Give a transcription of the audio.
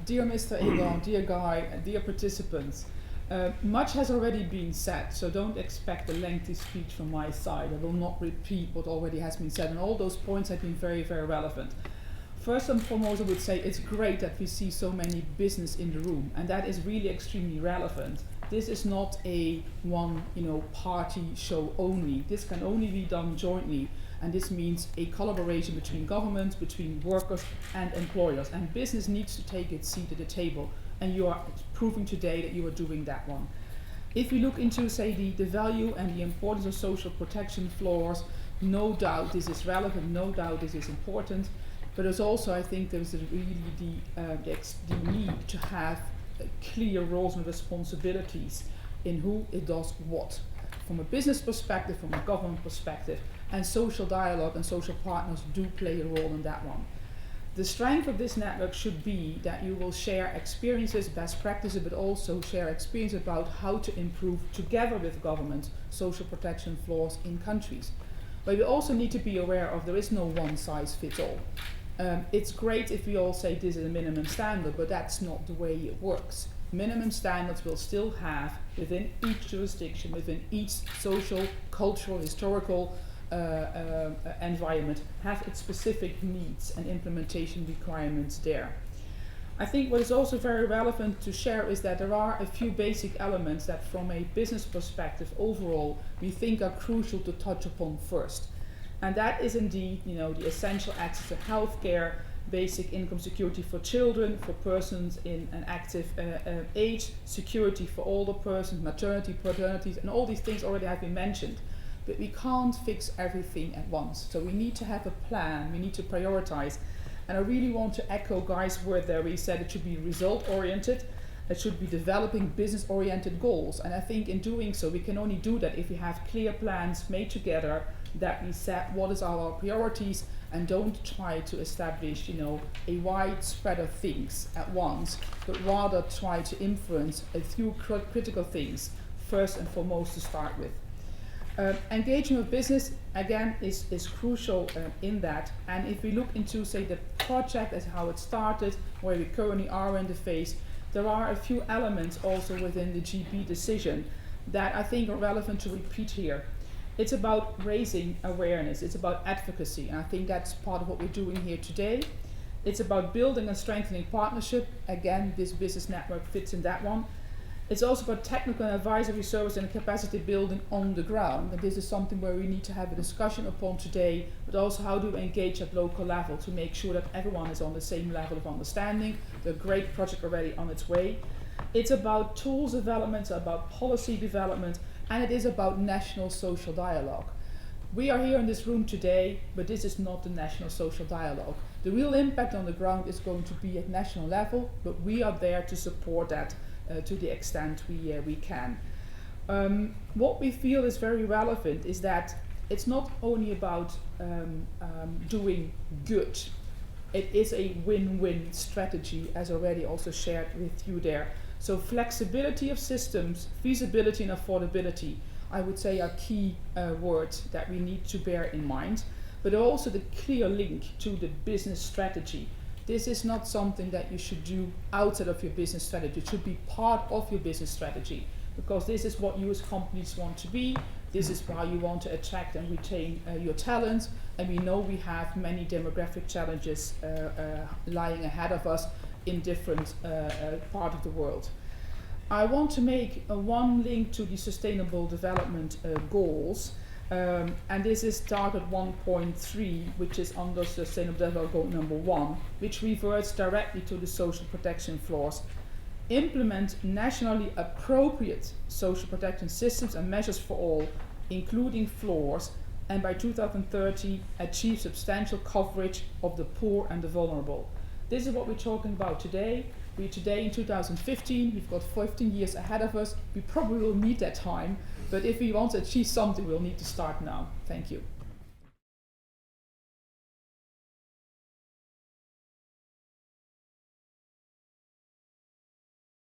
Dear Mr. Egon, dear Guy, dear participants, much has already been said, so don't expect a lengthy speech from my side. I will not repeat what already has been said, and all those points have been very, very relevant. First and foremost, I would say it's great that we see so many business in the room, and that is really extremely relevant. This is not a one, party show only. This can only be done jointly, and this means a collaboration between governments, between workers and employers. And business needs to take its seat at the table, and you are proving today that you are doing that one. If we look into, say, the value and the importance of social protection floors, no doubt this is relevant, no doubt this is important. But there's also, I think, there's really the need to have clear roles and responsibilities in who it does what, from a business perspective, from a government perspective, and social dialogue and social partners do play a role in that one. The strength of this network should be that you will share experiences, best practices, but also share experience about how to improve together with government social protection floors in countries. But we also need to be aware of there is no one size fits all. It's great if we all say this is a minimum standard, but that's not the way it works. Minimum standards will still have, within each jurisdiction, within each social, cultural, historical environment, have its specific needs and implementation requirements there. I think what is also very relevant to share is that there are a few basic elements that from a business perspective overall we think are crucial to touch upon first. And that is indeed, the essential access to healthcare, basic income security for children, for persons in an active age, security for older persons, maternity, paternities, and all these things already have been mentioned. But we can't fix everything at once. So we need to have a plan, we need to prioritize. And I really want to echo Guy's word there where he said it should be result-oriented, it should be developing business-oriented goals. And I think in doing so, we can only do that if we have clear plans made together, that we set what is our priorities and don't try to establish, a wide spread of things at once, but rather try to influence a few critical things first and foremost to start with. Engagement with business, again, is crucial in that. And if we look into, say, the project as how it started, where we currently are in the phase, there are a few elements also within the GB decision that I think are relevant to repeat here. It's about raising awareness, it's about advocacy, and I think that's part of what we're doing here today. It's about building and strengthening partnership. Again, this business network fits in that one. It's also about technical and advisory service and capacity building on the ground. And this is something where we need to have a discussion upon today, but also how do we engage at local level to make sure that everyone is on the same level of understanding. The great project already on its way. It's about tools development, about policy development, and it is about national social dialogue. We are here in this room today, but this is not the national social dialogue. The real impact on the ground is going to be at national level, but we are there to support that to the extent we can. What we feel is very relevant is that it's not only about doing good. It is a win-win strategy, as already also shared with you there. So flexibility of systems, feasibility and affordability, I would say are key words that we need to bear in mind, but also the clear link to the business strategy. This is not something that you should do outside of your business strategy. It should be part of your business strategy, because this is what you as companies want to be. This is why you want to attract and retain your talent. And we know we have many demographic challenges lying ahead of us in different parts of the world. I want to make one link to the Sustainable Development Goals. And this is target 1.3, which is under Sustainable Development Goal number 1, which reverts directly to the social protection floors. Implement nationally appropriate social protection systems and measures for all, including floors, and by 2030 achieve substantial coverage of the poor and the vulnerable. This is what we're talking about today. We're today in 2015, we've got 15 years ahead of us. We probably will meet that time, but if we want to achieve something, we'll need to start now. Thank you.